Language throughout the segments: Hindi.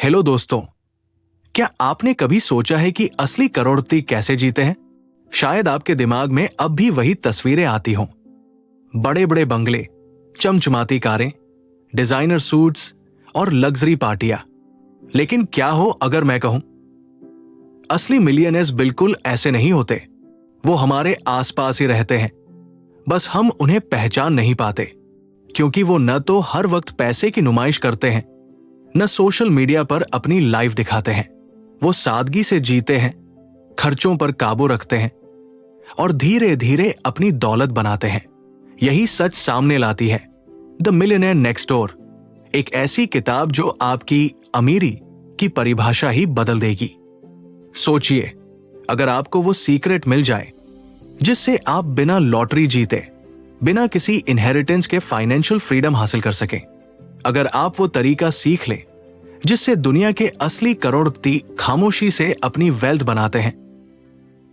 हेलो दोस्तों, क्या आपने कभी सोचा है कि असली करोड़पति कैसे जीते हैं? शायद आपके दिमाग में अब भी वही तस्वीरें आती हों। बड़े बड़े बंगले, चमचमाती कारें, डिजाइनर सूट्स और लग्जरी पार्टियां। लेकिन क्या हो अगर मैं कहूं, असली मिलियनेयर्स बिल्कुल ऐसे नहीं होते। वो हमारे आसपास ही रहते हैं, बस हम उन्हें पहचान नहीं पाते, क्योंकि वो न तो हर वक्त पैसे की नुमाइश करते हैं, न सोशल मीडिया पर अपनी लाइफ दिखाते हैं। वो सादगी से जीते हैं, खर्चों पर काबू रखते हैं और धीरे धीरे अपनी दौलत बनाते हैं। यही सच सामने लाती है द मिलियनेयर नेक्स्ट डोर, एक ऐसी किताब जो आपकी अमीरी की परिभाषा ही बदल देगी। सोचिए, अगर आपको वो सीक्रेट मिल जाए जिससे आप बिना लॉटरी जीते, बिना किसी इनहेरिटेंस के फाइनेंशियल फ्रीडम हासिल कर सकें, अगर आप वो तरीका सीख लें जिससे दुनिया के असली करोड़पति खामोशी से अपनी वेल्थ बनाते हैं,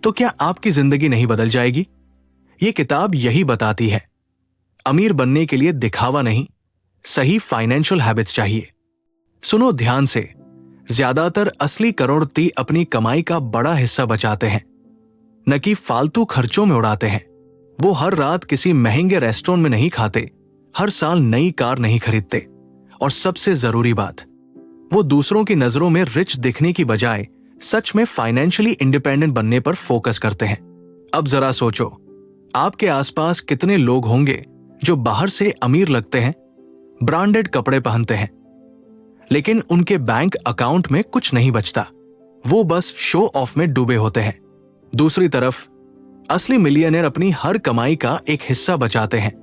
तो क्या आपकी जिंदगी नहीं बदल जाएगी? ये किताब यही बताती है। अमीर बनने के लिए दिखावा नहीं, सही फाइनेंशियल हैबिट्स चाहिए। सुनो ध्यान से, ज्यादातर असली करोड़पति अपनी कमाई का बड़ा हिस्सा बचाते हैं, न कि फालतू खर्चों में उड़ाते हैं। वो हर रात किसी महंगे रेस्टोरेंट में नहीं खाते, हर साल नई कार नहीं खरीदते, और सबसे जरूरी बात, वो दूसरों की नजरों में रिच दिखने की बजाय सच में फाइनेंशियली इंडिपेंडेंट बनने पर फोकस करते हैं। अब जरा सोचो, आपके आसपास कितने लोग होंगे जो बाहर से अमीर लगते हैं, ब्रांडेड कपड़े पहनते हैं, लेकिन उनके बैंक अकाउंट में कुछ नहीं बचता। वो बस शो ऑफ में डूबे होते हैं। दूसरी तरफ असली मिलियनेयर अपनी हर कमाई का एक हिस्सा बचाते हैं,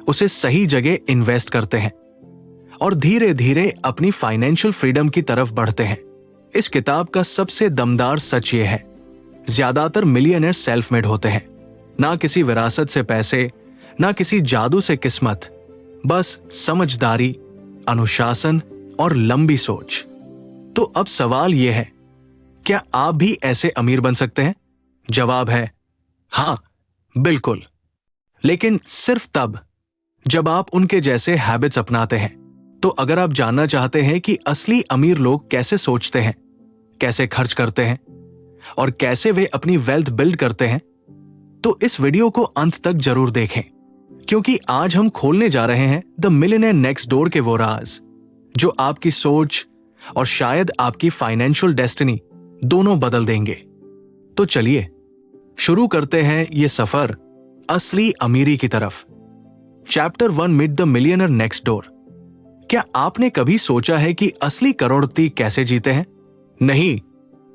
उसे सही जगह इन्वेस्ट करते हैं और धीरे धीरे अपनी फाइनेंशियल फ्रीडम की तरफ बढ़ते हैं। इस किताब का सबसे दमदार सच ये है, ज्यादातर मिलियनेयर सेल्फ मेड होते हैं, ना किसी विरासत से पैसे, ना किसी जादू से किस्मत, बस समझदारी, अनुशासन और लंबी सोच। तो अब सवाल यह है, क्या आप भी ऐसे अमीर बन सकते हैं? जवाब है हां, बिल्कुल। लेकिन सिर्फ तब जब आप उनके जैसे हैबिट्स अपनाते हैं। तो अगर आप जानना चाहते हैं कि असली अमीर लोग कैसे सोचते हैं, कैसे खर्च करते हैं और कैसे वे अपनी वेल्थ बिल्ड करते हैं, तो इस वीडियो को अंत तक जरूर देखें, क्योंकि आज हम खोलने जा रहे हैं द मिलियनेयर नेक्स्ट डोर के वो राज जो आपकी सोच और शायद आपकी फाइनेंशियल डेस्टिनी दोनों बदल देंगे। तो चलिए शुरू करते हैं ये सफर असली अमीरी की तरफ। Chapter 1, meet the millionaire next door. क्या आपने कभी सोचा है कि असली करोड़पति कैसे जीते हैं? नहीं,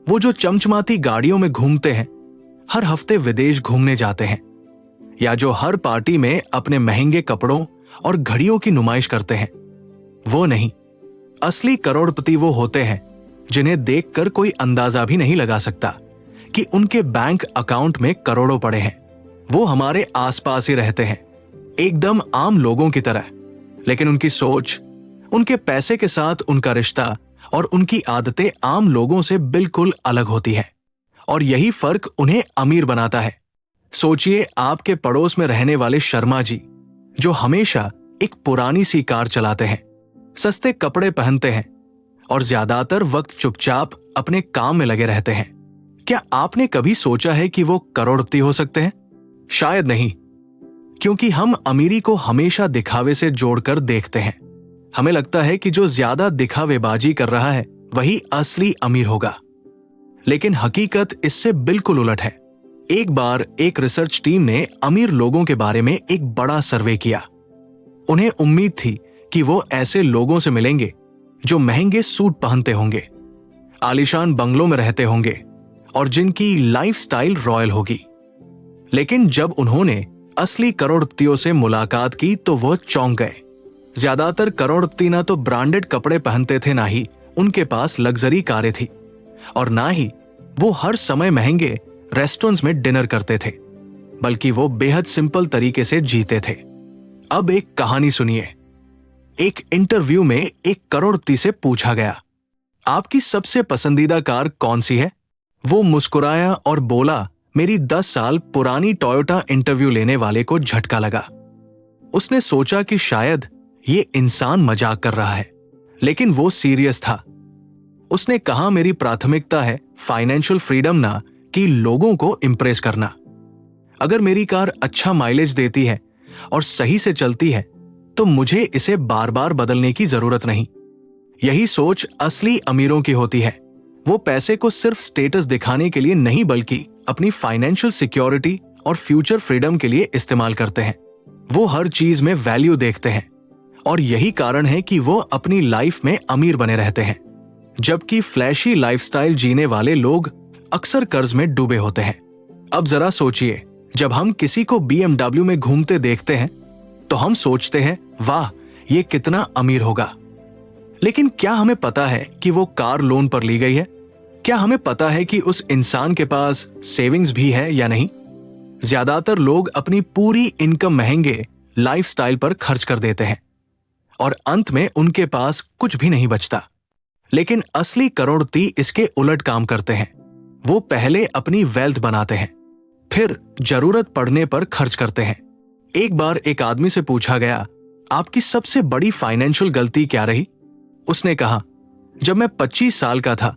वो जो चमचमाती गाड़ियों में घूमते हैं, हर हफ्ते विदेश घूमने जाते हैं, या जो हर पार्टी में अपने महंगे कपड़ों और घड़ियों की नुमाइश करते हैं, वो नहीं। असली करोड़पति वो होते हैं जिन्हें देखकर कोई अंदाजा भी नहीं लगा सकता कि उनके बैंक अकाउंट में करोड़ों पड़े हैं। वो हमारे आसपास ही रहते हैं, एकदम आम लोगों की तरह, लेकिन उनकी सोच, उनके पैसे के साथ उनका रिश्ता और उनकी आदतें आम लोगों से बिल्कुल अलग होती हैं, और यही फर्क उन्हें अमीर बनाता है। सोचिए, आपके पड़ोस में रहने वाले शर्मा जी, जो हमेशा एक पुरानी सी कार चलाते हैं, सस्ते कपड़े पहनते हैं और ज्यादातर वक्त चुपचाप अपने काम में लगे रहते हैं। क्या आपने कभी सोचा है कि वो करोड़पति हो सकते हैं? शायद नहीं, क्योंकि हम अमीरी को हमेशा दिखावे से जोड़कर देखते हैं। हमें लगता है कि जो ज्यादा दिखावेबाजी कर रहा है वही असली अमीर होगा, लेकिन हकीकत इससे बिल्कुल उलट है। एक बार एक रिसर्च टीम ने अमीर लोगों के बारे में एक बड़ा सर्वे किया। उन्हें उम्मीद थी कि वो ऐसे लोगों से मिलेंगे जो महंगे सूट पहनते होंगे, आलीशान बंगलों में रहते होंगे और जिनकी लाइफस्टाइल रॉयल होगी। लेकिन जब उन्होंने असली करोड़पतियों से मुलाकात की तो वो चौंक गए। ज्यादातर करोड़पति ना तो ब्रांडेड कपड़े पहनते थे, ना ही उनके पास लग्जरी कारें थी, और ना ही वो हर समय महंगे रेस्टोरेंट्स में डिनर करते थे, बल्कि वो बेहद सिंपल तरीके से जीते थे। अब एक कहानी सुनिए। एक इंटरव्यू में एक करोड़पति से पूछा गया, आपकी सबसे पसंदीदा कार कौन सी है? वो मुस्कुराया और बोला, मेरी 10 साल पुरानी टोयोटा। इंटरव्यू लेने वाले को झटका लगा। उसने सोचा कि शायद ये इंसान मजाक कर रहा है, लेकिन वो सीरियस था। उसने कहा, मेरी प्राथमिकता है फाइनेंशियल फ्रीडम ना कि लोगों को इंप्रेस करना। अगर मेरी कार अच्छा माइलेज देती है और सही से चलती है तो मुझे इसे बार बार बदलने की जरूरत नहीं। यही सोच असली अमीरों की होती है। वो पैसे को सिर्फ स्टेटस दिखाने के लिए नहीं बल्कि अपनी फाइनेंशियल सिक्योरिटी और फ्यूचर फ्रीडम के लिए इस्तेमाल करते हैं। वो हर चीज में वैल्यू देखते हैं और यही कारण है कि वो अपनी लाइफ में अमीर बने रहते हैं, जबकि फ्लैशी लाइफस्टाइल जीने वाले लोग अक्सर कर्ज में डूबे होते हैं। अब जरा सोचिए, जब हम किसी को BMW में घूमते देखते हैं तो हम सोचते हैं, वाह ये कितना अमीर होगा। लेकिन क्या हमें पता है कि वो कार लोन पर ली गई है? क्या हमें पता है कि उस इंसान के पास सेविंग्स भी है या नहीं? ज्यादातर लोग अपनी पूरी इनकम महंगे लाइफस्टाइल पर खर्च कर देते हैं और अंत में उनके पास कुछ भी नहीं बचता। लेकिन असली करोड़पति इसके उलट काम करते हैं। वो पहले अपनी वेल्थ बनाते हैं, फिर जरूरत पड़ने पर खर्च करते हैं। एक बार एक आदमी से पूछा गया, आपकी सबसे बड़ी फाइनेंशियल गलती क्या रही? उसने कहा, जब मैं 25 साल का था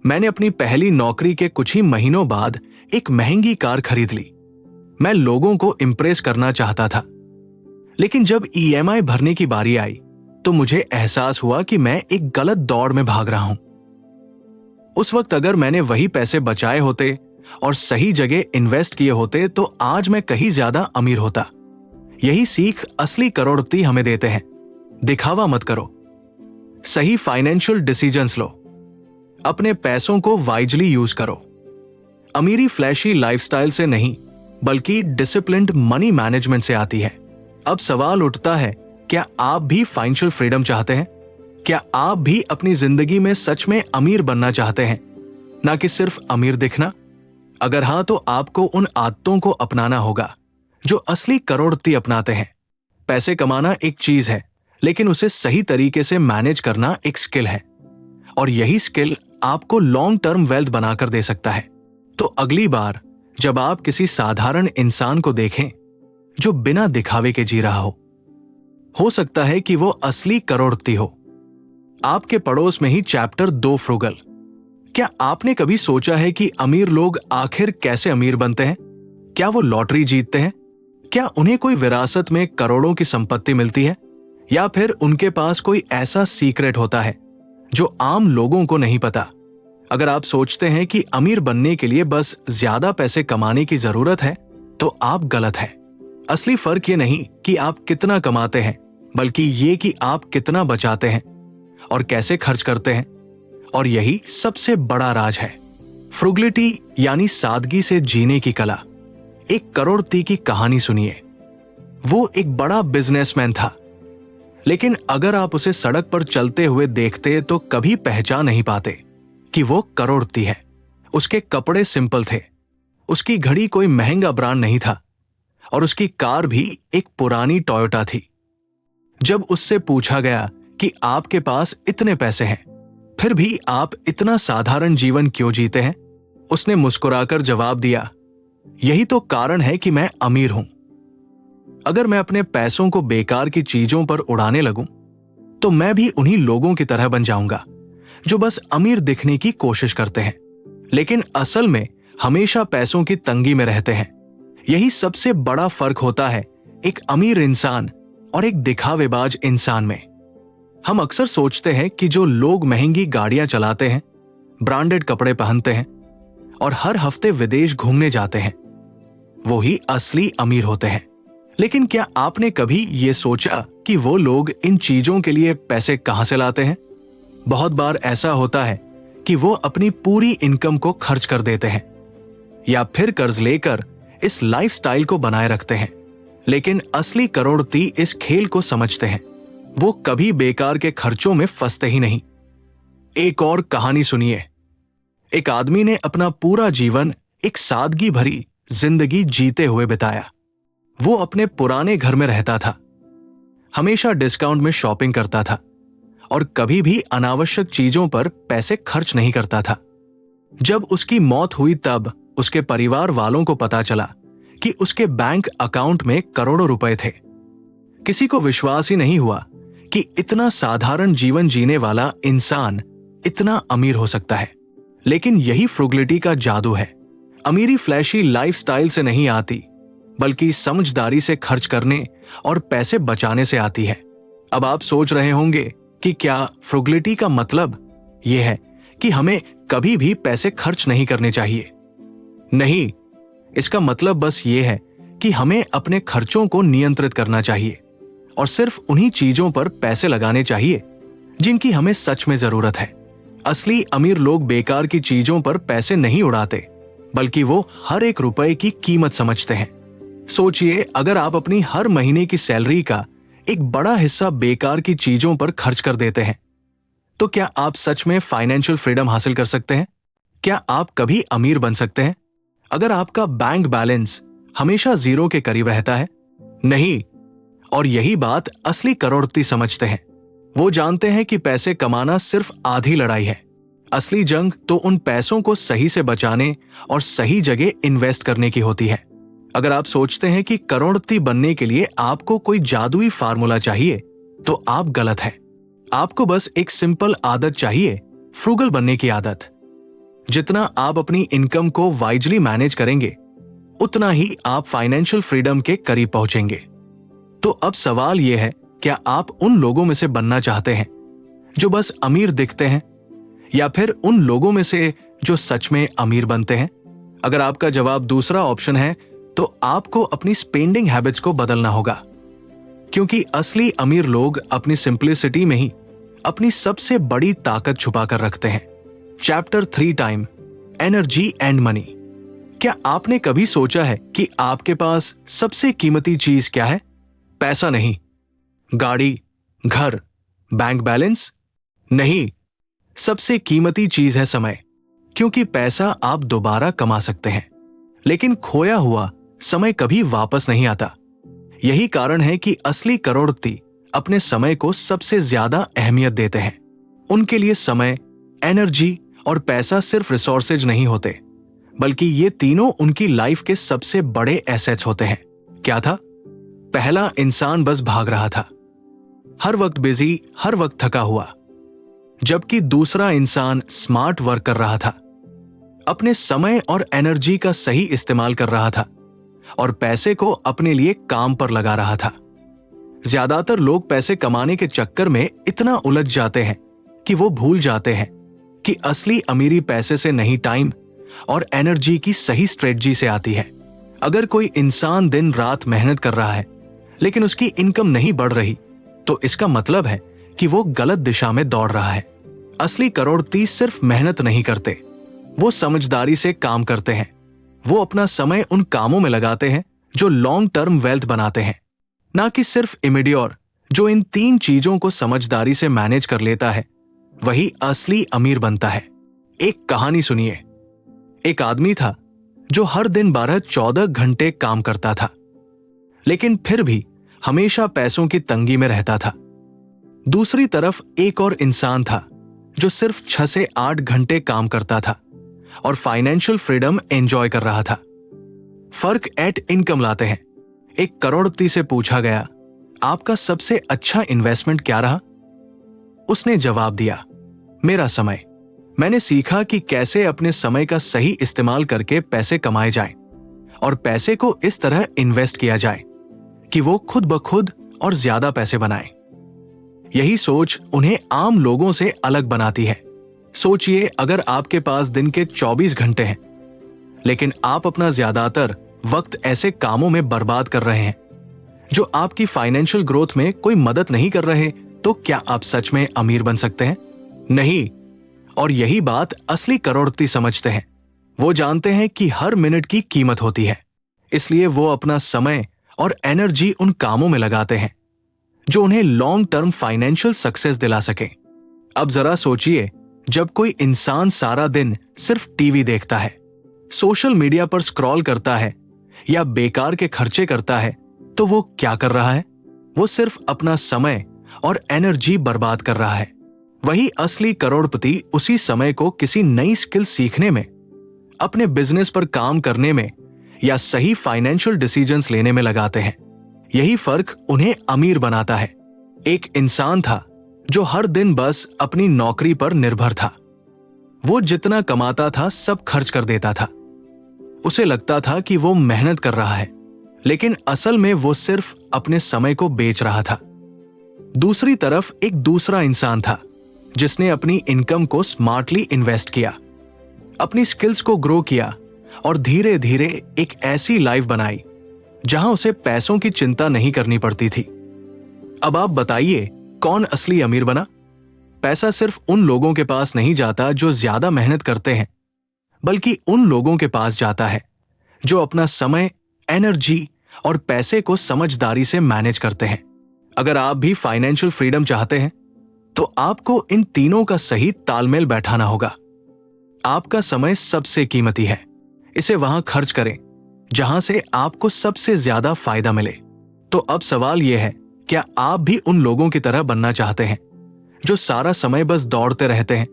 मैंने अपनी पहली नौकरी के कुछ ही महीनों बाद एक महंगी कार खरीद ली। मैं लोगों को इंप्रेस करना चाहता था, लेकिन जब EMI भरने की बारी आई तो मुझे एहसास हुआ कि मैं एक गलत दौड़ में भाग रहा हूं। उस वक्त अगर मैंने वही पैसे बचाए होते और सही जगह इन्वेस्ट किए होते तो आज मैं कहीं ज्यादा अमीर होता। यही सीख असली करोड़पति हमें देते हैं। दिखावा मत करो, सही फाइनेंशियल डिसीजंस लो, अपने पैसों को वाइजली यूज करो। अमीरी फ्लैशी लाइफस्टाइल से नहीं बल्कि डिसिप्लिन्ड मनी मैनेजमेंट से आती है। अब सवाल उठता है, क्या आप भी फाइनेंशियल फ्रीडम चाहते हैं? क्या आप भी अपनी जिंदगी में सच में अमीर बनना चाहते हैं, ना कि सिर्फ अमीर दिखना? अगर हां तो आपको उन आदतों को अपनाना होगा जो असली करोड़पति अपनाते हैं। पैसे कमाना एक चीज है, लेकिन उसे सही तरीके से मैनेज करना एक स्किल है, और यही स्किल आपको लॉन्ग टर्म वेल्थ बनाकर दे सकता है। तो अगली बार जब आप किसी साधारण इंसान को देखें जो बिना दिखावे के जी रहा हो सकता है कि वो असली करोड़पति हो। आपके पड़ोस में ही चैप्टर 2 फ्रूगल। क्या आपने कभी सोचा है कि अमीर लोग आखिर कैसे अमीर बनते हैं? क्या वो लॉटरी जीतते हैं? क्या उन्हें कोई विरासत में करोड़ों की संपत्ति मिलती है? या फिर उनके पास कोई ऐसा सीक्रेट होता है जो आम लोगों को नहीं पता? अगर आप सोचते हैं कि अमीर बनने के लिए बस ज्यादा पैसे कमाने की जरूरत है तो आप गलत हैं। असली फर्क ये नहीं कि आप कितना कमाते हैं, बल्कि ये कि आप कितना बचाते हैं और कैसे खर्च करते हैं। और यही सबसे बड़ा राज है। फ्रुगलिटी यानी सादगी से जीने की कला। एक करोड़पति की कहानी सुनिए। वो एक बड़ा बिजनेसमैन था, लेकिन अगर आप उसे सड़क पर चलते हुए देखते तो कभी पहचान नहीं पाते कि वो करोड़पति है। उसके कपड़े सिंपल थे, उसकी घड़ी कोई महंगा ब्रांड नहीं था और उसकी कार भी एक पुरानी टोयोटा थी। जब उससे पूछा गया कि आपके पास इतने पैसे हैं फिर भी आप इतना साधारण जीवन क्यों जीते हैं, उसने मुस्कुराकर जवाब दिया, यही तो कारण है कि मैं अमीर हूं। अगर मैं अपने पैसों को बेकार की चीजों पर उड़ाने लगूं तो मैं भी उन्हीं लोगों की तरह बन जाऊंगा जो बस अमीर दिखने की कोशिश करते हैं, लेकिन असल में हमेशा पैसों की तंगी में रहते हैं। यही सबसे बड़ा फर्क होता है एक अमीर इंसान और एक दिखावेबाज इंसान में। हम अक्सर सोचते हैं कि जो लोग महंगी गाड़ियां चलाते हैं, ब्रांडेड कपड़े पहनते हैं और हर हफ्ते विदेश घूमने जाते हैं, वो ही असली अमीर होते हैं। लेकिन क्या आपने कभी ये सोचा कि वो लोग इन चीजों के लिए पैसे कहां से लाते हैं? बहुत बार ऐसा होता है कि वो अपनी पूरी इनकम को खर्च कर देते हैं या फिर कर्ज लेकर इस लाइफस्टाइल को बनाए रखते हैं। लेकिन असली करोड़पति इस खेल को समझते हैं। वो कभी बेकार के खर्चों में फंसते ही नहीं। एक और कहानी सुनिए। एक आदमी ने अपना पूरा जीवन एक सादगी भरी जिंदगी जीते हुए बिताया। वो अपने पुराने घर में रहता था, हमेशा डिस्काउंट में शॉपिंग करता था और कभी भी अनावश्यक चीजों पर पैसे खर्च नहीं करता था। जब उसकी मौत हुई तब उसके परिवार वालों को पता चला कि उसके बैंक अकाउंट में करोड़ों रुपए थे। किसी को विश्वास ही नहीं हुआ कि इतना साधारण जीवन जीने वाला इंसान इतना अमीर हो सकता है। लेकिन यही फ्रुगलिटी का जादू है। अमीरी फ्लैशी लाइफस्टाइल से नहीं आती, बल्कि समझदारी से खर्च करने और पैसे बचाने से आती है। अब आप सोच रहे होंगे कि क्या फ्रुगलिटी का मतलब यह है कि हमें कभी भी पैसे खर्च नहीं करने चाहिए? नहीं, इसका मतलब बस ये है कि हमें अपने खर्चों को नियंत्रित करना चाहिए और सिर्फ उन्हीं चीजों पर पैसे लगाने चाहिए जिनकी हमें सच में जरूरत है। असली अमीर लोग बेकार की चीजों पर पैसे नहीं उड़ाते, बल्कि वो हर एक रुपए की कीमत समझते हैं। सोचिए, अगर आप अपनी हर महीने की सैलरी का एक बड़ा हिस्सा बेकार की चीजों पर खर्च कर देते हैं, तो क्या आप सच में फाइनेंशियल फ्रीडम हासिल कर सकते हैं? क्या आप कभी अमीर बन सकते हैं अगर आपका बैंक बैलेंस हमेशा जीरो के करीब रहता है? नहीं। और यही बात असली करोड़पति समझते हैं। वो जानते हैं कि पैसे कमाना सिर्फ आधी लड़ाई है। असली जंग तो उन पैसों को सही से बचाने और सही जगह इन्वेस्ट करने की होती है। अगर आप सोचते हैं कि करोड़पति बनने के लिए आपको कोई जादुई फार्मूला चाहिए, तो आप गलत हैं। आपको बस एक सिंपल आदत चाहिए, फ्रूगल बनने की आदत। जितना आप अपनी इनकम को वाइजली मैनेज करेंगे, उतना ही आप फाइनेंशियल फ्रीडम के करीब पहुंचेंगे। तो अब सवाल यह है, क्या आप उन लोगों में से बनना चाहते हैं जो बस अमीर दिखते हैं, या फिर उन लोगों में से जो सच में अमीर बनते हैं? अगर आपका जवाब दूसरा ऑप्शन है, तो आपको अपनी स्पेंडिंग हैबिट्स को बदलना होगा, क्योंकि असली अमीर लोग अपनी सिंप्लिसिटी में ही अपनी सबसे बड़ी ताकत छुपा कर रखते हैं। Chapter 3 time, energy and money. क्या आपने कभी सोचा है कि आपके पास सबसे कीमती चीज क्या है? पैसा नहीं, गाड़ी, घर, बैंक बैलेंस नहीं, सबसे कीमती चीज है समय। क्योंकि पैसा आप दोबारा कमा सकते हैं, लेकिन खोया हुआ समय कभी वापस नहीं आता। यही कारण है कि असली करोड़पति अपने समय को सबसे ज्यादा अहमियत देते हैं। उनके लिए समय, एनर्जी और पैसा सिर्फ रिसोर्सेज नहीं होते, बल्कि ये तीनों उनकी लाइफ के सबसे बड़े एसेट्स होते हैं। क्या था? पहला इंसान बस भाग रहा था, हर वक्त बिजी, हर वक्त थका हुआ, जबकि दूसरा इंसान स्मार्ट वर्क कर रहा था, अपने समय और एनर्जी का सही इस्तेमाल कर रहा था और पैसे को अपने लिए काम पर लगा रहा था। ज्यादातर लोग पैसे कमाने के चक्कर में इतना उलझ जाते हैं कि वो भूल जाते हैं कि असली अमीरी पैसे से नहीं, टाइम और एनर्जी की सही स्ट्रेटजी से आती है। अगर कोई इंसान दिन रात मेहनत कर रहा है लेकिन उसकी इनकम नहीं बढ़ रही, तो इसका मतलब है कि वो गलत दिशा में दौड़ रहा है। असली करोड़पति सिर्फ मेहनत नहीं करते, वो समझदारी से काम करते हैं। वो अपना समय उन कामों में लगाते हैं जो लॉन्ग टर्म वेल्थ बनाते हैं, ना कि सिर्फ इमीडियोर। जो इन 3 चीजों को समझदारी से मैनेज कर लेता है, वही असली अमीर बनता है। एक कहानी सुनिए। एक आदमी था जो हर दिन 12-14 घंटे काम करता था, लेकिन फिर भी हमेशा पैसों की तंगी में रहता था। दूसरी तरफ एक और इंसान था जो सिर्फ 6 से 8 घंटे काम करता था और फाइनेंशियल फ्रीडम एंजॉय कर रहा था। फर्क एट इनकम लाते हैं। एक करोड़पति से पूछा गया, आपका सबसे अच्छा इन्वेस्टमेंट क्या रहा? उसने जवाब दिया, मेरा समय। मैंने सीखा कि कैसे अपने समय का सही इस्तेमाल करके पैसे कमाए जाएं और पैसे को इस तरह इन्वेस्ट किया जाए कि वो खुद ब खुद और ज्यादा पैसे बनाएं। यही सोच उन्हें आम लोगों से अलग बनाती है। सोचिए, अगर आपके पास दिन के 24 घंटे हैं, लेकिन आप अपना ज्यादातर वक्त ऐसे कामों में बर्बाद कर रहे हैं जो आपकी फाइनेंशियल ग्रोथ में कोई मदद नहीं कर रहे, तो क्या आप सच में अमीर बन सकते हैं? नहीं। और यही बात असली करोड़पति समझते हैं। वो जानते हैं कि हर मिनट की कीमत होती है, इसलिए वो अपना समय और एनर्जी उन कामों में लगाते हैं जो उन्हें लॉन्ग टर्म फाइनेंशियल सक्सेस दिला सके। अब जरा सोचिए, जब कोई इंसान सारा दिन सिर्फ टीवी देखता है, सोशल मीडिया पर स्क्रॉल करता है या बेकार के खर्चे करता है, तो वो क्या कर रहा है? वो सिर्फ अपना समय और एनर्जी बर्बाद कर रहा है। वही असली करोड़पति उसी समय को किसी नई स्किल सीखने में, अपने बिजनेस पर काम करने में या सही फाइनेंशियल डिसीजंस लेने में लगाते हैं। यही फर्क उन्हें अमीर बनाता है। एक इंसान था जो हर दिन बस अपनी नौकरी पर निर्भर था। वो जितना कमाता था सब खर्च कर देता था। उसे लगता था कि वो मेहनत कर रहा है, लेकिन असल में वो सिर्फ अपने समय को बेच रहा था। दूसरी तरफ एक दूसरा इंसान था जिसने अपनी इनकम को स्मार्टली इन्वेस्ट किया, अपनी स्किल्स को ग्रो किया और धीरे धीरे एक ऐसी लाइफ बनाई जहां उसे पैसों की चिंता नहीं करनी पड़ती थी। अब आप बताइए, कौन असली अमीर बना? पैसा सिर्फ उन लोगों के पास नहीं जाता जो ज्यादा मेहनत करते हैं, बल्कि उन लोगों के पास जाता है जो अपना समय, एनर्जी और पैसे को समझदारी से मैनेज करते हैं। अगर आप भी फाइनेंशियल फ्रीडम चाहते हैं तो आपको इन तीनों का सही तालमेल बैठाना होगा। आपका समय सबसे कीमती है। इसे वहां खर्च करें जहां से आपको सबसे ज्यादा फायदा मिले। तो अब सवाल यह है, क्या आप भी उन लोगों की तरह बनना चाहते हैं जो सारा समय बस दौड़ते रहते हैं,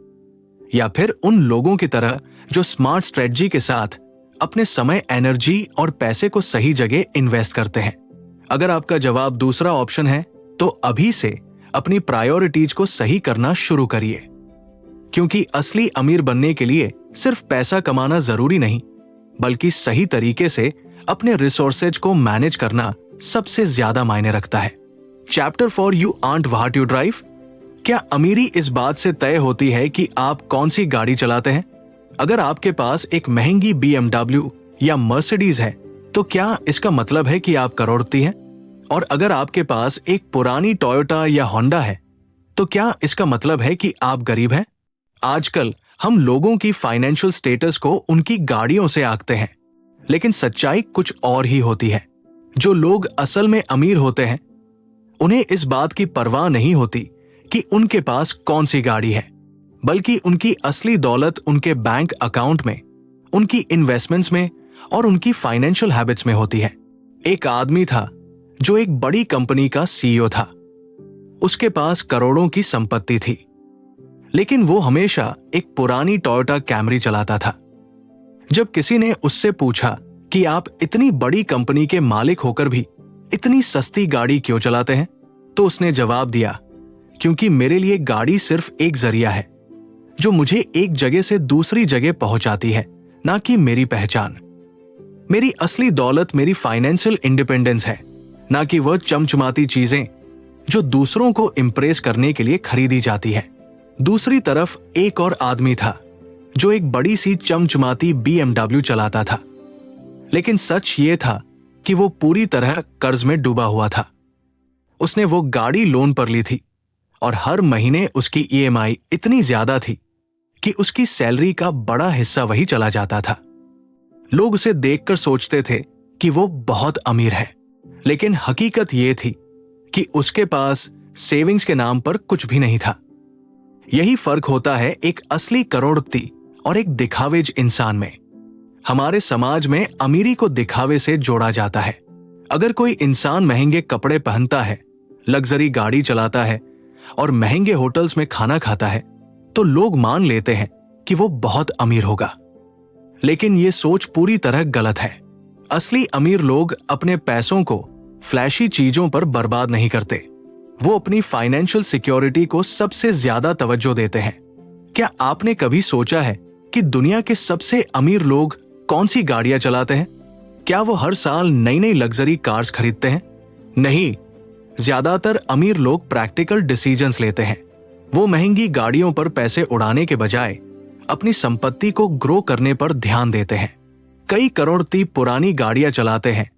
या फिर उन लोगों की तरह जो स्मार्ट स्ट्रेटजी के साथ अपने समय, एनर्जी और पैसे को सही जगह इन्वेस्ट करते हैं? अगर आपका जवाब दूसरा ऑप्शन है तो अभी से अपनी प्रायोरिटीज को सही करना शुरू करिए, क्योंकि असली अमीर बनने के लिए सिर्फ पैसा कमाना जरूरी नहीं, बल्कि सही तरीके से अपने रिसोर्सेज को मैनेज करना सबसे ज्यादा मायने रखता है। Chapter 4 you art what you drive. क्या अमीरी इस बात से तय होती है कि आप कौन सी गाड़ी चलाते हैं? अगर आपके पास एक महंगी BMW या मर्सिडीज है तो क्या इसका मतलब है कि आप करोड़पति हैं? और अगर आपके पास एक पुरानी टोयोटा या होंडा है तो क्या इसका मतलब है कि आप गरीब हैं? आजकल हम लोगों की फाइनेंशियल स्टेटस को उनकी गाड़ियों से आंकते हैं, लेकिन सच्चाई कुछ और ही होती है। जो लोग असल में अमीर होते हैं उन्हें इस बात की परवाह नहीं होती कि उनके पास कौन सी गाड़ी है, बल्कि उनकी असली दौलत उनके बैंक अकाउंट में, उनकी इन्वेस्टमेंट्स में और उनकी फाइनेंशियल हैबिट्स में होती है। एक आदमी था जो एक बड़ी कंपनी का CEO था। उसके पास करोड़ों की संपत्ति थी, लेकिन वो हमेशा एक पुरानी टोयोटा कैमरी चलाता था। जब किसी ने उससे पूछा कि आप इतनी बड़ी कंपनी के मालिक होकर भी इतनी सस्ती गाड़ी क्यों चलाते हैं, तो उसने जवाब दिया, क्योंकि मेरे लिए गाड़ी सिर्फ एक जरिया है जो मुझे एक जगह से दूसरी जगह पहुंचाती है, ना कि मेरी पहचान। मेरी असली दौलत मेरी फाइनेंशियल इंडिपेंडेंस है, ना कि वह चमचमाती चीजें जो दूसरों को इंप्रेस करने के लिए खरीदी जाती है। दूसरी तरफ एक और आदमी था जो एक बड़ी सी चमचमाती BMW चलाता था, लेकिन सच ये था कि वो पूरी तरह कर्ज में डूबा हुआ था। उसने वो गाड़ी लोन पर ली थी और हर महीने उसकी EMI इतनी ज्यादा थी कि उसकी सैलरी का बड़ा हिस्सा वही चला जाता था। लोग उसे देखकर सोचते थे कि वो बहुत अमीर है, लेकिन हकीकत ये थी कि उसके पास सेविंग्स के नाम पर कुछ भी नहीं था। यही फर्क होता है एक असली करोड़पति और एक दिखावेज इंसान में। हमारे समाज में अमीरी को दिखावे से जोड़ा जाता है। अगर कोई इंसान महंगे कपड़े पहनता है, लग्जरी गाड़ी चलाता है और महंगे होटल्स में खाना खाता है, तो लोग मान लेते हैं कि वो बहुत अमीर होगा। लेकिन ये सोच पूरी तरह गलत है। असली अमीर लोग अपने पैसों को फ्लैशी चीजों पर बर्बाद नहीं करते। वो अपनी फाइनेंशियल सिक्योरिटी को सबसे ज्यादा तवज्जो देते हैं। क्या आपने कभी सोचा है कि दुनिया के सबसे अमीर लोग कौन सी गाड़ियां चलाते हैं? क्या वो हर साल नई नई लग्जरी कार्स खरीदते हैं? नहीं, ज्यादातर अमीर लोग प्रैक्टिकल डिसीजंस लेते हैं। वो महंगी गाड़ियों पर पैसे उड़ाने के बजाय अपनी संपत्ति को ग्रो करने पर ध्यान देते हैं। कई करोड़पति पुरानी गाड़ियां चलाते हैं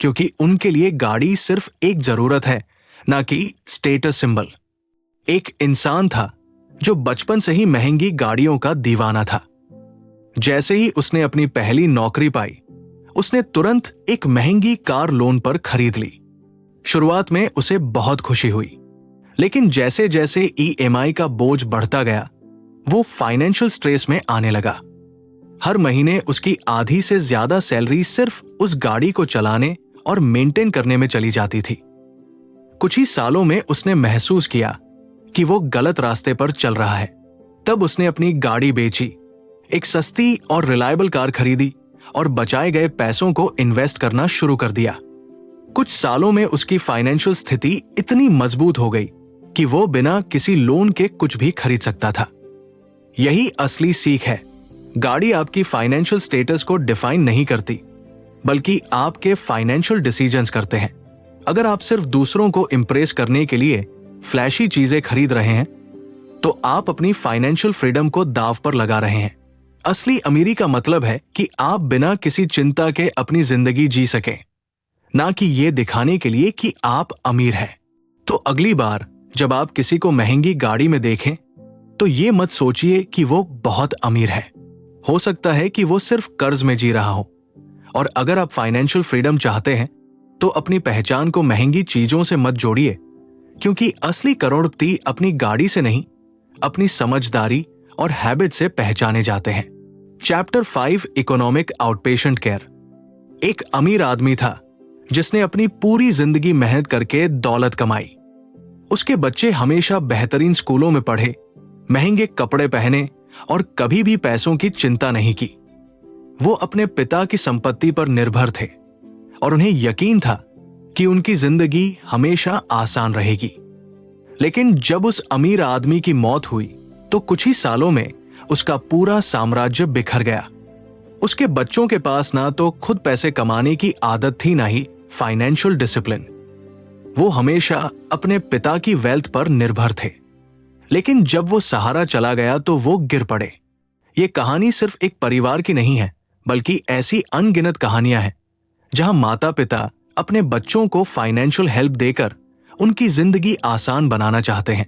क्योंकि उनके लिए गाड़ी सिर्फ एक जरूरत है, ना कि स्टेटस सिंबल। एक इंसान था जो बचपन से ही महंगी गाड़ियों का दीवाना था। जैसे ही उसने अपनी पहली नौकरी पाई, उसने तुरंत एक महंगी कार लोन पर खरीद ली। शुरुआत में उसे बहुत खुशी हुई, लेकिन जैसे जैसे EMI का बोझ बढ़ता गया, वो फाइनेंशियल स्ट्रेस में आने लगा। हर महीने उसकी आधी से ज्यादा सैलरी सिर्फ उस गाड़ी को चलाने और मेंटेन करने में चली जाती थी। कुछ ही सालों में उसने महसूस किया कि वो गलत रास्ते पर चल रहा है। तब उसने अपनी गाड़ी बेची, एक सस्ती और रिलायबल कार खरीदी और बचाए गए पैसों को इन्वेस्ट करना शुरू कर दिया। कुछ सालों में उसकी फाइनेंशियल स्थिति इतनी मजबूत हो गई कि वो बिना किसी लोन के कुछ भी खरीद सकता था। यही असली सीख है। गाड़ी आपकी फाइनेंशियल स्टेटस को डिफाइन नहीं करती, बल्कि आपके फाइनेंशियल डिसीजंस करते हैं। अगर आप सिर्फ दूसरों को इंप्रेस करने के लिए फ्लैशी चीजें खरीद रहे हैं, तो आप अपनी फाइनेंशियल फ्रीडम को दांव पर लगा रहे हैं। असली अमीरी का मतलब है कि आप बिना किसी चिंता के अपनी जिंदगी जी सकें, ना कि ये दिखाने के लिए कि आप अमीर हैं। तो अगली बार जब आप किसी को महंगी गाड़ी में देखें, तो ये मत सोचिए कि वो बहुत अमीर है। हो सकता है कि वो सिर्फ कर्ज में जी रहा हो। और अगर आप फाइनेंशियल फ्रीडम चाहते हैं, तो अपनी पहचान को महंगी चीजों से मत जोड़िए, क्योंकि असली करोड़पति अपनी गाड़ी से नहीं, अपनी समझदारी और हैबिट से पहचाने जाते हैं। Chapter 5 economic outpatient care. एक अमीर आदमी था जिसने अपनी पूरी जिंदगी मेहनत करके दौलत कमाई। उसके बच्चे हमेशा बेहतरीन स्कूलों में पढ़े, महंगे कपड़े पहने और कभी भी पैसों की चिंता नहीं की। वो अपने पिता की संपत्ति पर निर्भर थे और उन्हें यकीन था कि उनकी जिंदगी हमेशा आसान रहेगी। लेकिन जब उस अमीर आदमी की मौत हुई, तो कुछ ही सालों में उसका पूरा साम्राज्य बिखर गया। उसके बच्चों के पास ना तो खुद पैसे कमाने की आदत थी, ना ही फाइनेंशियल डिसिप्लिन। वो हमेशा अपने पिता की वेल्थ पर निर्भर थे। लेकिन जब वो सहारा चला गया, तो वो गिर पड़े। ये कहानी सिर्फ एक परिवार की नहीं है, बल्कि ऐसी अनगिनत कहानियां हैं जहां माता पिता अपने बच्चों को फाइनेंशियल हेल्प देकर उनकी जिंदगी आसान बनाना चाहते हैं,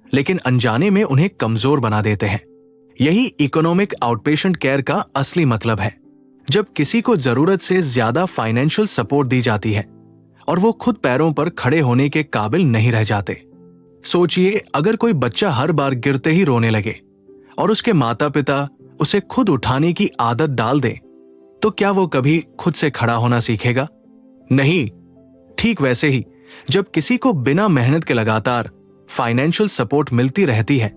लेकिन अनजाने में उन्हें कमजोर बना देते हैं। यही इकोनॉमिक आउटपेशेंट केयर का असली मतलब है। जब किसी को जरूरत से ज्यादा फाइनेंशियल सपोर्ट दी जाती है और वो खुद पैरों पर खड़े होने के काबिल नहीं रह जाते। सोचिए, अगर कोई बच्चा हर बार गिरते ही रोने लगे और उसके माता पिता उसे खुद उठाने की आदत डाल दें, तो क्या वो कभी खुद से खड़ा होना सीखेगा? नहीं। ठीक वैसे ही, जब किसी को बिना मेहनत के लगातार फाइनेंशियल सपोर्ट मिलती रहती है,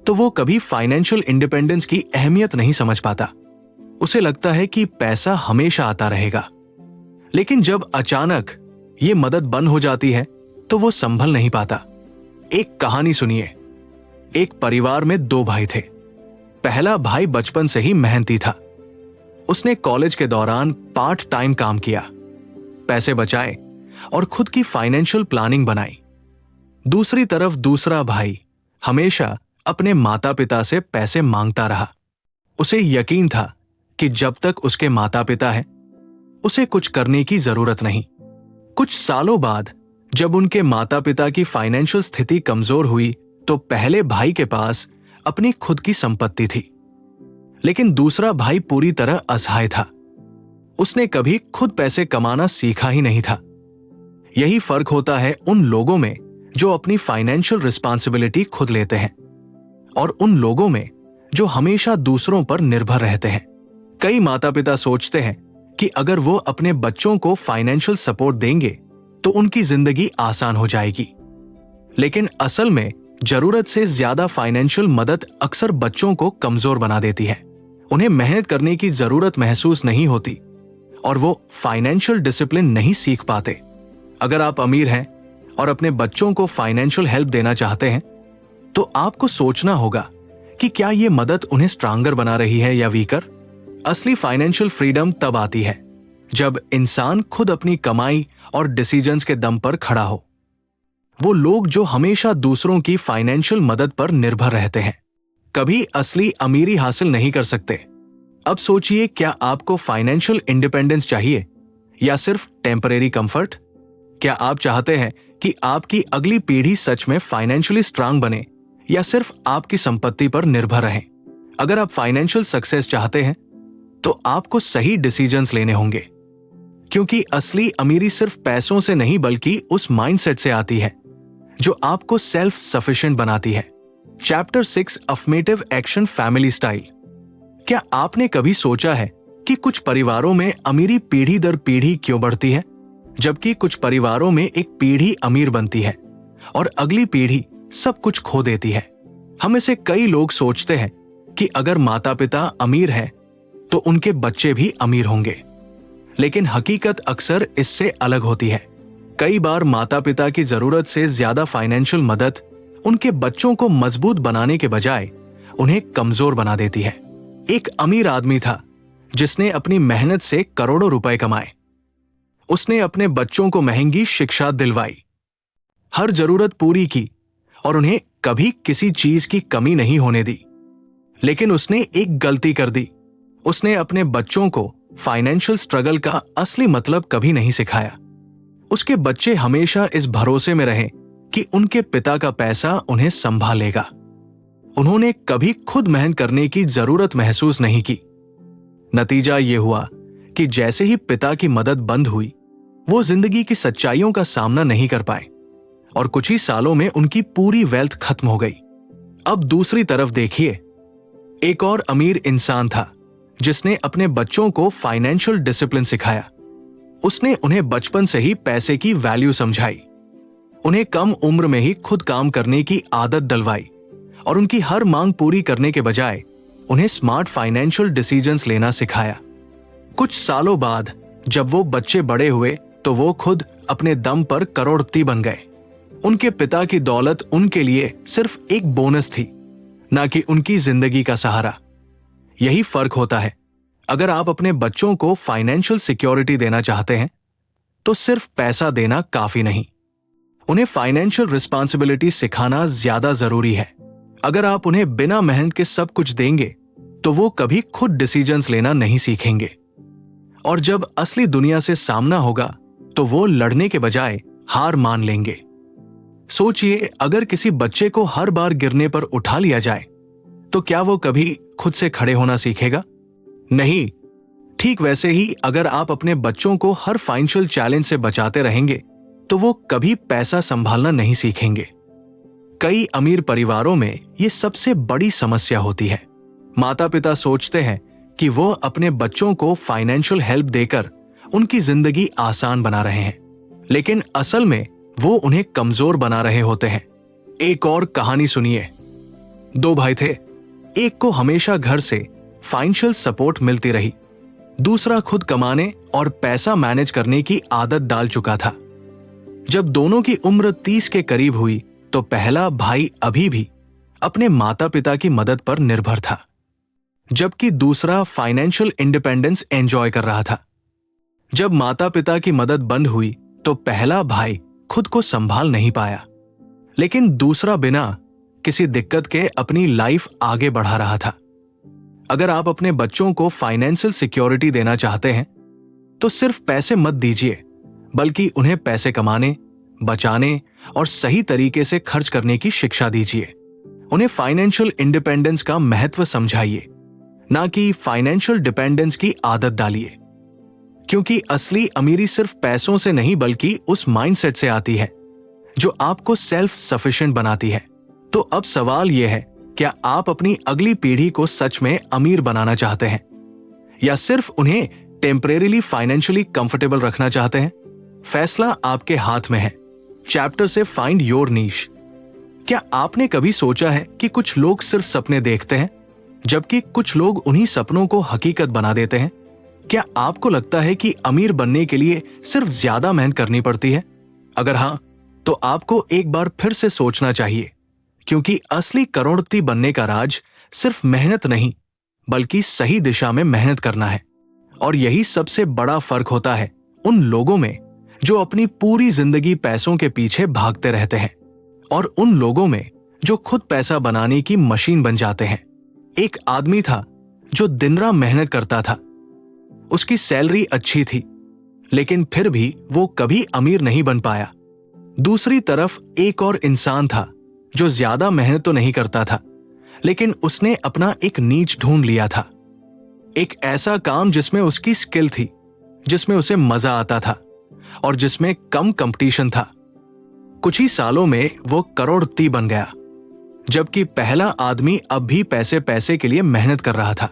तो वो कभी फाइनेंशियल इंडिपेंडेंस की अहमियत नहीं समझ पाता। उसे लगता है कि पैसा हमेशा आता रहेगा। लेकिन जब अचानक ये मदद बंद हो जाती है, तो वो संभल नहीं पाता। एक कहानी सुनिए। एक परिवार में 2 भाई थे। पहला भाई बचपन से ही मेहनती था। उसने कॉलेज के दौरान पार्ट टाइम काम किया, पैसे बचाए और खुद की फाइनेंशियल प्लानिंग बनाई। दूसरी तरफ दूसरा भाई हमेशा अपने माता पिता से पैसे मांगता रहा। उसे यकीन था कि जब तक उसके माता पिता हैं, उसे कुछ करने की जरूरत नहीं। कुछ सालों बाद जब उनके माता पिता की फाइनेंशियल स्थिति कमजोर हुई, तो पहले भाई के पास अपनी खुद की संपत्ति थी, लेकिन दूसरा भाई पूरी तरह असहाय था। उसने कभी खुद पैसे कमाना सीखा ही नहीं था। यही फर्क होता है उन लोगों में जो अपनी फाइनेंशियल रिस्पॉन्सिबिलिटी खुद लेते हैं और उन लोगों में जो हमेशा दूसरों पर निर्भर रहते हैं। कई माता पिता सोचते हैं कि अगर वो अपने बच्चों को फाइनेंशियल सपोर्ट देंगे तो उनकी जिंदगी आसान हो जाएगी, लेकिन असल में जरूरत से ज्यादा फाइनेंशियल मदद अक्सर बच्चों को कमजोर बना देती है। उन्हें मेहनत करने की जरूरत महसूस नहीं होती और वो फाइनेंशियल डिसिप्लिन नहीं सीख पाते। अगर आप अमीर हैं और अपने बच्चों को फाइनेंशियल हेल्प देना चाहते हैं, तो आपको सोचना होगा कि क्या ये मदद उन्हें स्ट्रांगर बना रही है या वीकर। असली फाइनेंशियल फ्रीडम तब आती है जब इंसान खुद अपनी कमाई और डिसीजंस के दम पर खड़ा हो। वो लोग जो हमेशा दूसरों की फाइनेंशियल मदद पर निर्भर रहते हैं, कभी असली अमीरी हासिल नहीं कर सकते। अब सोचिए, क्या आपको फाइनेंशियल इंडिपेंडेंस चाहिए या सिर्फ टेम्परेरी कंफर्ट? क्या आप चाहते हैं कि आपकी अगली पीढ़ी सच में फाइनेंशियली स्ट्रांग बने या सिर्फ आपकी संपत्ति पर निर्भर रहे? अगर आप फाइनेंशियल सक्सेस चाहते हैं, तो आपको सही डिसीजंस लेने होंगे, क्योंकि असली अमीरी सिर्फ पैसों से नहीं बल्कि उस माइंडसेट से आती है जो आपको सेल्फ सफिशिएंट बनाती है। Chapter 6 affirmative action family style. क्या आपने कभी सोचा है कि कुछ परिवारों में अमीरी पीढ़ी दर पीढ़ी क्यों बढ़ती है, जबकि कुछ परिवारों में एक पीढ़ी अमीर बनती है और अगली पीढ़ी सब कुछ खो देती है? हम में से कई लोग सोचते हैं कि अगर माता पिता अमीर हैं तो उनके बच्चे भी अमीर होंगे, लेकिन हकीकत अक्सर इससे अलग होती है। कई बार माता पिता की जरूरत से ज्यादा फाइनेंशियल मदद उनके बच्चों को मजबूत बनाने के बजाय उन्हें कमजोर बना देती है। एक अमीर आदमी था जिसने अपनी मेहनत से करोड़ों रुपए कमाए। उसने अपने बच्चों को महंगी शिक्षा दिलवाई, हर जरूरत पूरी की और उन्हें कभी किसी चीज की कमी नहीं होने दी। लेकिन उसने एक गलती कर दी। उसने अपने बच्चों को फाइनेंशियल स्ट्रगल का असली मतलब कभी नहीं सिखाया। उसके बच्चे हमेशा इस भरोसे में रहे कि उनके पिता का पैसा उन्हें संभालेगा। उन्होंने कभी खुद मेहनत करने की जरूरत महसूस नहीं की। नतीजा यह हुआ कि जैसे ही पिता की मदद बंद हुई, वो जिंदगी की सच्चाइयों का सामना नहीं कर पाए और कुछ ही सालों में उनकी पूरी वेल्थ खत्म हो गई। अब दूसरी तरफ देखिए, एक और अमीर इंसान था जिसने अपने बच्चों को फाइनेंशियल डिसिप्लिन सिखाया। उसने उन्हें बचपन से ही पैसे की वैल्यू समझाई, उन्हें कम उम्र में ही खुद काम करने की आदत डलवाई और उनकी हर मांग पूरी करने के बजाय उन्हें स्मार्ट फाइनेंशियल डिसीजंस लेना सिखाया। कुछ सालों बाद जब वो बच्चे बड़े हुए तो वो खुद अपने दम पर करोड़पति बन गए। उनके पिता की दौलत उनके लिए सिर्फ एक बोनस थी, ना कि उनकी जिंदगी का सहारा। यही फर्क होता है। अगर आप अपने बच्चों को फाइनेंशियल सिक्योरिटी देना चाहते हैं तो सिर्फ पैसा देना काफी नहीं, उन्हें फाइनेंशियल रिस्पॉन्सिबिलिटी सिखाना ज्यादा जरूरी है। अगर आप उन्हें बिना मेहनत के सब कुछ देंगे तो वो कभी खुद डिसीजंस लेना नहीं सीखेंगे और जब असली दुनिया से सामना होगा तो वो लड़ने के बजाय हार मान लेंगे। सोचिए, अगर किसी बच्चे को हर बार गिरने पर उठा लिया जाए तो क्या वो कभी खुद से खड़े होना सीखेगा? नहीं। ठीक वैसे ही अगर आप अपने बच्चों को हर फाइनेंशियल चैलेंज से बचाते रहेंगे तो वो कभी पैसा संभालना नहीं सीखेंगे। कई अमीर परिवारों में ये सबसे बड़ी समस्या होती है। माता पिता सोचते हैं कि वो अपने बच्चों को फाइनेंशियल हेल्प देकर उनकी जिंदगी आसान बना रहे हैं, लेकिन असल में वो उन्हें कमजोर बना रहे होते हैं। एक और कहानी सुनिए। दो भाई थे, एक को हमेशा घर से फाइनेंशियल सपोर्ट मिलती रही, दूसरा खुद कमाने और पैसा मैनेज करने की आदत डाल चुका था। जब दोनों की उम्र 30 के करीब हुई तो पहला भाई अभी भी अपने माता पिता की मदद पर निर्भर था, जबकि दूसरा फाइनेंशियल इंडिपेंडेंस एंजॉय कर रहा था। जब माता पिता की मदद बंद हुई तो पहला भाई खुद को संभाल नहीं पाया, लेकिन दूसरा बिना किसी दिक्कत के अपनी लाइफ आगे बढ़ा रहा था। अगर आप अपने बच्चों को फाइनेंशियल सिक्योरिटी देना चाहते हैं तो सिर्फ पैसे मत दीजिए, बल्कि उन्हें पैसे कमाने, बचाने और सही तरीके से खर्च करने की शिक्षा दीजिए। उन्हें फाइनेंशियल इंडिपेंडेंस का महत्व समझाइए, ना कि फाइनेंशियल डिपेंडेंस की आदत डालिए। क्योंकि असली अमीरी सिर्फ पैसों से नहीं बल्कि उस माइंडसेट से आती है जो आपको सेल्फ सफिशिएंट बनाती है। तो अब सवाल यह है, क्या आप अपनी अगली पीढ़ी को सच में अमीर बनाना चाहते हैं या सिर्फ उन्हें टेम्परेरीली फाइनेंशियली कंफर्टेबल रखना चाहते हैं? फैसला आपके हाथ में है। चैप्टर से फाइंड योर नीश। क्या आपने कभी सोचा है कि कुछ लोग सिर्फ सपने देखते हैं जबकि कुछ लोग उन्हीं सपनों को हकीकत बना देते हैं? क्या आपको लगता है कि अमीर बनने के लिए सिर्फ ज्यादा मेहनत करनी पड़ती है? अगर हां, तो आपको एक बार फिर से सोचना चाहिए, क्योंकि असली करोड़पति बनने का राज सिर्फ मेहनत नहीं बल्कि सही दिशा में मेहनत करना है। और यही सबसे बड़ा फर्क होता है उन लोगों में जो अपनी पूरी जिंदगी पैसों के पीछे भागते रहते हैं और उन लोगों में जो खुद पैसा बनाने की मशीन बन जाते हैं। एक आदमी था जो दिन रात मेहनत करता था, उसकी सैलरी अच्छी थी, लेकिन फिर भी वो कभी अमीर नहीं बन पाया। दूसरी तरफ एक और इंसान था जो ज्यादा मेहनत तो नहीं करता था, लेकिन उसने अपना एक नीच ढूंढ लिया था, एक ऐसा काम जिसमें उसकी स्किल थी, जिसमें उसे मजा आता था और जिसमें कम कंपटीशन था। कुछ ही सालों में वो करोड़पति बन गया, जबकि पहला आदमी अब भी पैसे पैसे के लिए मेहनत कर रहा था।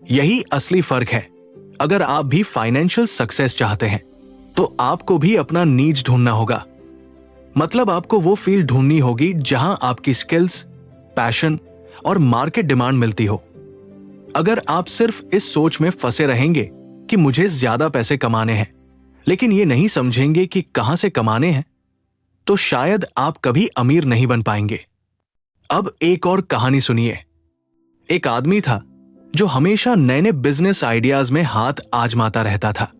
यही असली फर्क है। अगर आप भी फाइनेंशियल सक्सेस चाहते हैं तो आपको भी अपना नीच ढूंढना होगा। मतलब आपको वो फील्ड ढूंढनी होगी जहां आपकी स्किल्स, पैशन और मार्केट डिमांड मिलती हो। अगर आप सिर्फ इस सोच में फंसे रहेंगे कि मुझे ज्यादा पैसे कमाने हैं लेकिन ये नहीं समझेंगे कि कहां से कमाने हैं, तो शायद आप कभी अमीर नहीं बन पाएंगे। अब एक और कहानी सुनिए। एक आदमी था जो हमेशा नए नए बिजनेस आइडियाज में हाथ आजमाता रहता था।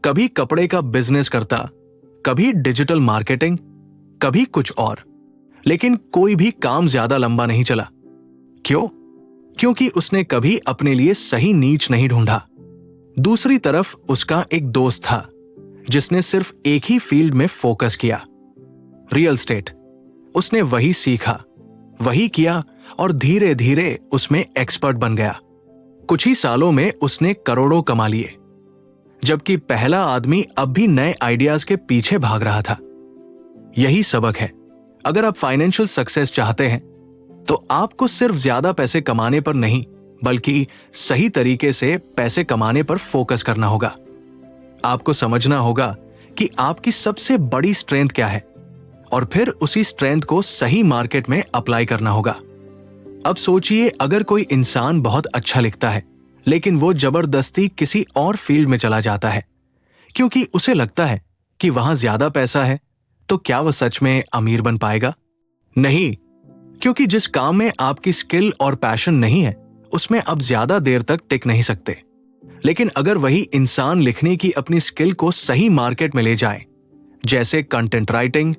कभी कपड़े का बिजनेस करता, कभी डिजिटल मार्केटिंग, कभी कुछ और। लेकिन कोई भी काम ज्यादा लंबा नहीं चला। क्यों? क्योंकि उसने कभी अपने लिए सही नीच नहीं ढूंढा। दूसरी तरफ उसका एक दोस्त था जिसने सिर्फ एक ही फील्ड में फोकस किया, रियल एस्टेट। उसने वही सीखा, वही किया और धीरे धीरे उसमें एक्सपर्ट बन गया। कुछ ही सालों में उसने करोड़ों कमा लिए, जबकि पहला आदमी अब भी नए आइडियाज के पीछे भाग रहा था। यही सबक है। अगर आप फाइनेंशियल सक्सेस चाहते हैं तो आपको सिर्फ ज्यादा पैसे कमाने पर नहीं, बल्कि सही तरीके से पैसे कमाने पर फोकस करना होगा। आपको समझना होगा कि आपकी सबसे बड़ी स्ट्रेंथ क्या है और फिर उसी स्ट्रेंथ को सही मार्केट में अप्लाई करना होगा। अब सोचिए, अगर कोई इंसान बहुत अच्छा लिखता है लेकिन वो जबरदस्ती किसी और फील्ड में चला जाता है क्योंकि उसे लगता है कि वहां ज्यादा पैसा है, तो क्या वह सच में अमीर बन पाएगा? नहीं, क्योंकि जिस काम में आपकी स्किल और पैशन नहीं है उसमें आप ज्यादा देर तक टिक नहीं सकते। लेकिन अगर वही इंसान लिखने की अपनी स्किल को सही मार्केट में ले जाए, जैसे कंटेंट राइटिंग,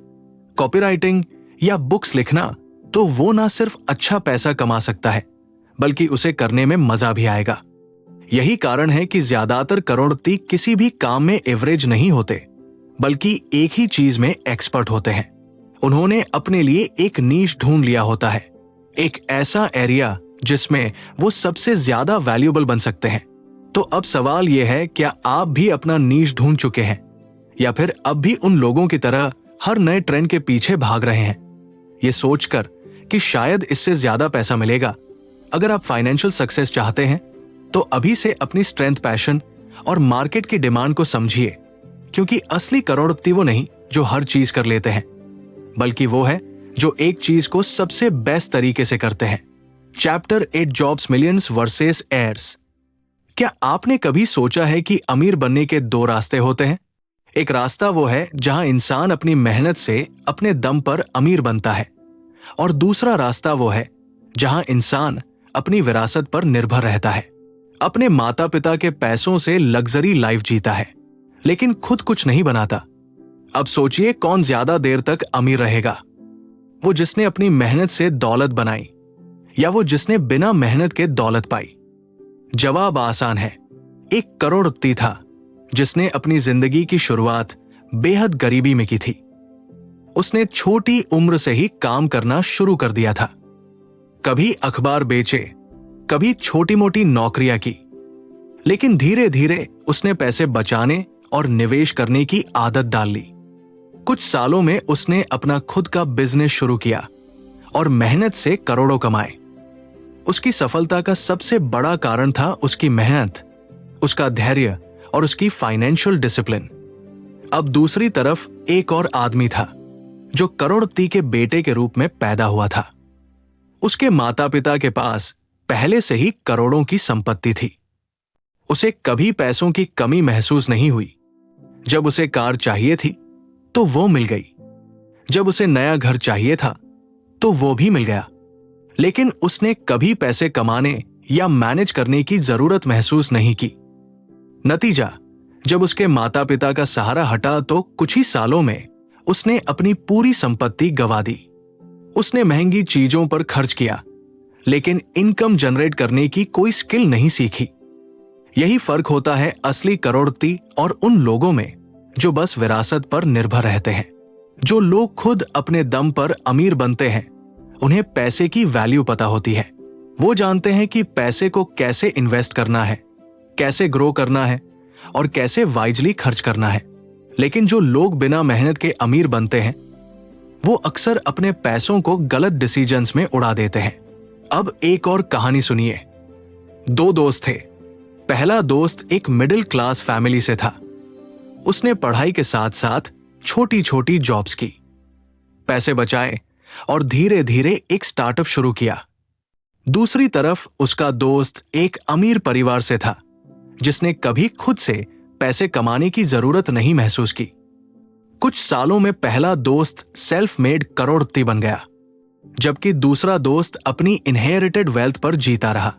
कॉपीराइटिंग या बुक्स लिखना, तो वो ना सिर्फ अच्छा पैसा कमा सकता है बल्कि उसे करने में मजा भी आएगा। यही कारण है कि ज्यादातर करोड़पति किसी भी काम में एवरेज नहीं होते, बल्कि एक ही चीज में एक्सपर्ट होते हैं। उन्होंने अपने लिए एक नीश ढूंढ लिया होता है, एक ऐसा एरिया जिसमें वो सबसे ज्यादा वैल्यूएबल बन सकते हैं। तो अब सवाल यह है, क्या आप भी अपना नीश ढूंढ चुके हैं या फिर अब भी उन लोगों की तरह हर नए ट्रेंड के पीछे भाग रहे हैं, ये सोचकर कि शायद इससे ज्यादा पैसा मिलेगा? अगर आप फाइनेंशियल सक्सेस चाहते हैं तो अभी से अपनी स्ट्रेंथ, पैशन और मार्केट की डिमांड को समझिए, क्योंकि असली करोड़पति वो नहीं जो हर चीज कर लेते हैं, बल्कि वो है जो एक चीज को सबसे बेस्ट तरीके से करते हैं। Chapter 8 jobs millions versus heirs. क्या आपने कभी सोचा है कि अमीर बनने के दो रास्ते होते हैं? एक रास्ता वो है जहां इंसान अपनी मेहनत से अपने दम पर अमीर बनता है, और दूसरा रास्ता वो है जहां इंसान अपनी विरासत पर निर्भर रहता है, अपने माता पिता के पैसों से लग्जरी लाइफ जीता है लेकिन खुद कुछ नहीं बनाता। अब सोचिए, कौन ज्यादा देर तक अमीर रहेगा? वो जिसने अपनी मेहनत से दौलत बनाई या वो जिसने बिना मेहनत के दौलत पाई? जवाब आसान है। एक करोड़पति था जिसने अपनी जिंदगी की शुरुआत बेहद गरीबी में की थी। उसने छोटी उम्र से ही काम करना शुरू कर दिया था। कभी अखबार बेचे, कभी छोटी मोटी नौकरियां की, लेकिन धीरे धीरे उसने पैसे बचाने और निवेश करने की आदत डाल ली। कुछ सालों में उसने अपना खुद का बिजनेस शुरू किया और मेहनत से करोड़ों कमाए। उसकी सफलता का सबसे बड़ा कारण था उसकी मेहनत, उसका धैर्य और उसकी फाइनेंशियल डिसिप्लिन। अब दूसरी तरफ एक और आदमी था जो करोड़पति के बेटे के रूप में पैदा हुआ था। उसके माता पिता के पास पहले से ही करोड़ों की संपत्ति थी। उसे कभी पैसों की कमी महसूस नहीं हुई। जब उसे कार चाहिए थी तो वो मिल गई, जब उसे नया घर चाहिए था तो वो भी मिल गया। लेकिन उसने कभी पैसे कमाने या मैनेज करने की जरूरत महसूस नहीं की। नतीजा, जब उसके माता पिता का सहारा हटा तो कुछ ही सालों में उसने अपनी पूरी संपत्ति गंवा दी। उसने महंगी चीजों पर खर्च किया, लेकिन इनकम जनरेट करने की कोई स्किल नहीं सीखी। यही फर्क होता है असली करोड़पति और उन लोगों में जो बस विरासत पर निर्भर रहते हैं। जो लोग खुद अपने दम पर अमीर बनते हैं, उन्हें पैसे की वैल्यू पता होती है। वो जानते हैं कि पैसे को कैसे इन्वेस्ट करना है, कैसे ग्रो करना है और कैसे वाइजली खर्च करना है। लेकिन जो लोग बिना मेहनत के अमीर बनते हैं, वो अक्सर अपने पैसों को गलत डिसीजंस में उड़ा देते हैं। अब एक और कहानी सुनिए। दो दोस्त थे। पहला दोस्त एक मिडिल क्लास फैमिली से था। उसने पढ़ाई के साथ साथ छोटी छोटी जॉब्स की, पैसे बचाए और धीरे धीरे एक स्टार्टअप शुरू किया। दूसरी तरफ उसका दोस्त एक अमीर परिवार से था जिसने कभी खुद से पैसे कमाने की जरूरत नहीं महसूस की। कुछ सालों में पहला दोस्त सेल्फ मेड करोड़पति बन गया, जबकि दूसरा दोस्त अपनी इनहेरिटेड वेल्थ पर जीता रहा।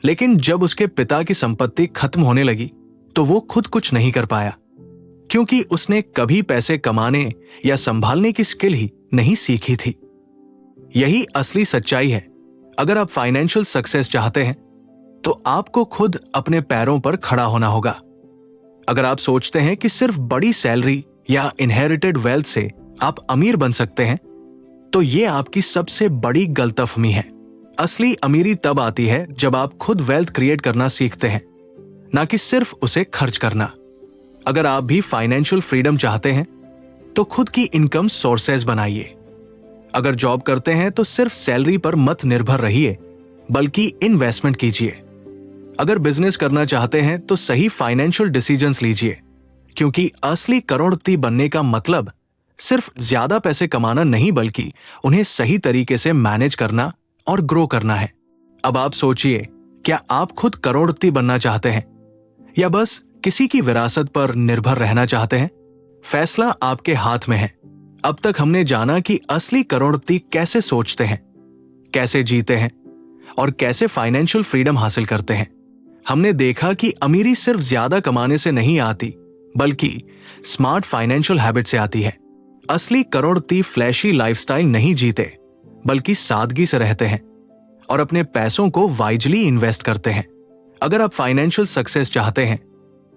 लेकिन जब उसके पिता की संपत्ति खत्म होने लगी तो वो खुद कुछ नहीं कर पाया, क्योंकि उसने कभी पैसे कमाने या संभालने की स्किल ही नहीं सीखी थी। यही असली सच्चाई है। अगर आप फाइनेंशियल सक्सेस चाहते हैं तो आपको खुद अपने पैरों पर खड़ा होना होगा। अगर आप सोचते हैं कि सिर्फ बड़ी सैलरी या इनहेरिटेड वेल्थ से आप अमीर बन सकते हैं तो यह आपकी सबसे बड़ी गलतफहमी है। असली अमीरी तब आती है जब आप खुद वेल्थ क्रिएट करना सीखते हैं, ना कि सिर्फ उसे खर्च करना। अगर आप भी फाइनेंशियल फ्रीडम चाहते हैं तो खुद की इनकम सोर्सेज बनाइए। अगर जॉब करते हैं तो सिर्फ सैलरी पर मत निर्भर रहिए, बल्कि इन्वेस्टमेंट कीजिए। अगर बिजनेस करना चाहते हैं तो सही फाइनेंशियल डिसीजंस लीजिए, क्योंकि असली करोड़पति बनने का मतलब सिर्फ ज्यादा पैसे कमाना नहीं, बल्कि उन्हें सही तरीके से मैनेज करना और ग्रो करना है। अब आप सोचिए, क्या आप खुद करोड़पति बनना चाहते हैं या बस किसी की विरासत पर निर्भर रहना चाहते हैं? फैसला आपके हाथ में है। अब तक हमने जाना कि असली करोड़पति कैसे सोचते हैं, कैसे जीते हैं और कैसे फाइनेंशियल फ्रीडम हासिल करते हैं। हमने देखा कि अमीरी सिर्फ ज्यादा कमाने से नहीं आती, बल्कि स्मार्ट फाइनेंशियल हैबिट से आती है। असली करोड़पति फ्लैशी लाइफस्टाइल नहीं जीते, बल्कि सादगी से रहते हैं और अपने पैसों को वाइजली इन्वेस्ट करते हैं। अगर आप फाइनेंशियल सक्सेस चाहते हैं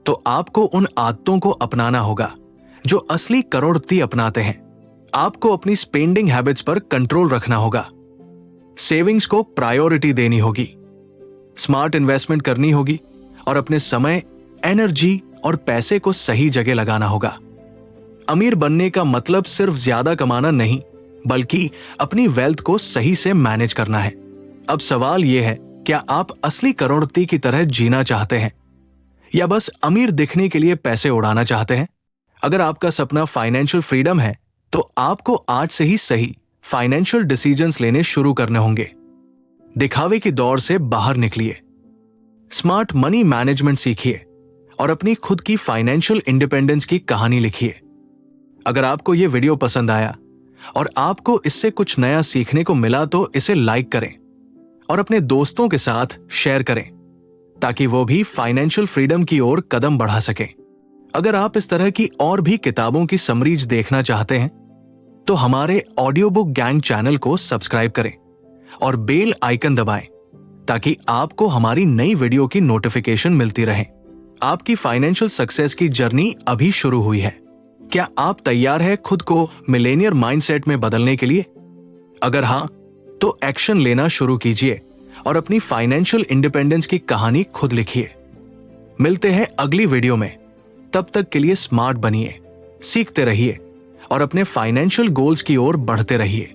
तो आपको उन आदतों को अपनाना होगा जो असली करोड़पति अपनाते हैं। आपको अपनी स्पेंडिंग हैबिट्स पर कंट्रोल रखना होगा, सेविंग्स को प्रायोरिटी देनी होगी, स्मार्ट इन्वेस्टमेंट करनी होगी और अपने समय, एनर्जी और पैसे को सही जगह लगाना होगा। अमीर बनने का मतलब सिर्फ ज्यादा कमाना नहीं, बल्कि अपनी वेल्थ को सही से मैनेज करना है। अब सवाल यह है, क्या आप असली करोड़पति की तरह जीना चाहते हैं या बस अमीर दिखने के लिए पैसे उड़ाना चाहते हैं? अगर आपका सपना फाइनेंशियल फ्रीडम है तो आपको आज से ही सही फाइनेंशियल डिसीजंस लेने शुरू करने होंगे। दिखावे की दौड़ से बाहर निकलिए, स्मार्ट मनी मैनेजमेंट सीखिए और अपनी खुद की फाइनेंशियल इंडिपेंडेंस की कहानी लिखिए। अगर आपको यह वीडियो पसंद आया और आपको इससे कुछ नया सीखने को मिला तो इसे लाइक करें और अपने दोस्तों के साथ शेयर करें, ताकि वो भी फाइनेंशियल फ्रीडम की ओर कदम बढ़ा सकें। अगर आप इस तरह की और भी किताबों की समरीज देखना चाहते हैं तो हमारे ऑडियो बुक गैंग चैनल को सब्सक्राइब करें और बेल आइकन दबाएं, ताकि आपको हमारी नई वीडियो की नोटिफिकेशन मिलती रहे। आपकी फाइनेंशियल सक्सेस की जर्नी अभी शुरू हुई है। क्या आप तैयार हैं खुद को मिलेनियर माइंडसेट में बदलने के लिए? अगर हां, तो एक्शन लेना शुरू कीजिए और अपनी फाइनेंशियल इंडिपेंडेंस की कहानी खुद लिखिए। मिलते हैं अगली वीडियो में। तब तक के लिए स्मार्ट बनिए, सीखते रहिए और अपने फाइनेंशियल गोल्स की ओर बढ़ते रहिए।